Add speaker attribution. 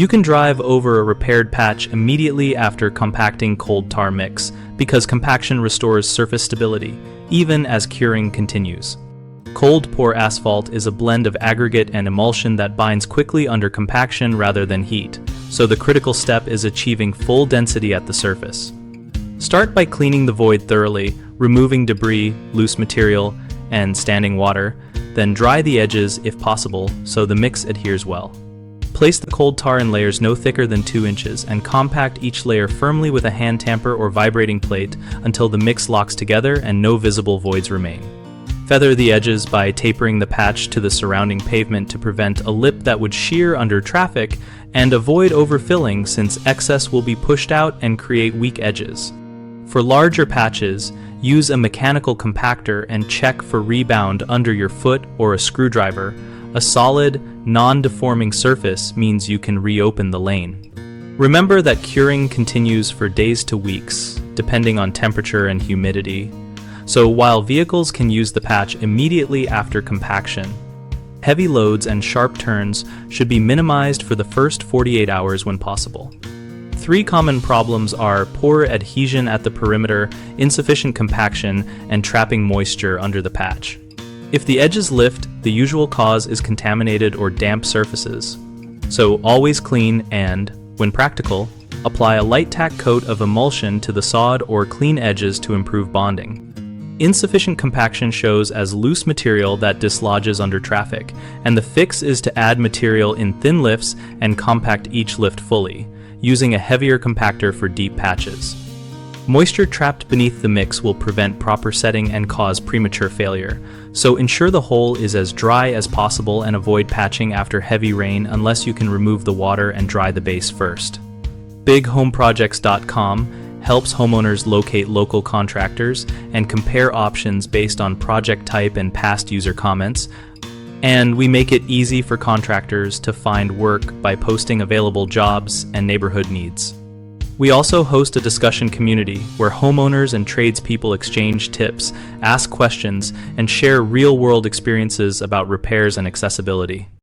Speaker 1: You can drive over a repaired patch immediately after compacting cold tar mix because compaction restores surface stability, even as curing continues. Cold pour asphalt is a blend of aggregate and emulsion that binds quickly under compaction rather than heat, so the critical step is achieving full density at the surface. Start by cleaning the void thoroughly, removing debris, loose material, and standing water, then dry the edges if possible so the mix adheres well. Place the cold tar in layers no thicker than 2 inches and compact each layer firmly with a hand tamper or vibrating plate until the mix locks together and no visible voids remain. Feather the edges by tapering the patch to the surrounding pavement to prevent a lip that would shear under traffic and avoid overfilling since excess will be pushed out and create weak edges. For larger patches, use a mechanical compactor and check for rebound under your foot or a screwdriver. A solid, non-deforming surface means you can reopen the lane. Remember that curing continues for days to weeks, depending on temperature and humidity. So while vehicles can use the patch immediately after compaction, heavy loads and sharp turns should be minimized for the first 48 hours when possible. 3 common problems are poor adhesion at the perimeter, insufficient compaction, and trapping moisture under the patch. If the edges lift, the usual cause is contaminated or damp surfaces. So always clean and, when practical, apply a light tack coat of emulsion to the sawed or clean edges to improve bonding. Insufficient compaction shows as loose material that dislodges under traffic, and the fix is to add material in thin lifts and compact each lift fully, using a heavier compactor for deep patches. Moisture trapped beneath the mix will prevent proper setting and cause premature failure, so ensure the hole is as dry as possible and avoid patching after heavy rain unless you can remove the water and dry the base first. BigHomeProjects.com helps homeowners locate local contractors and compare options based on project type and past user comments, and we make it easy for contractors to find work by posting available jobs and neighborhood needs. We also host a discussion community where homeowners and tradespeople exchange tips, ask questions, and share real-world experiences about repairs and accessibility.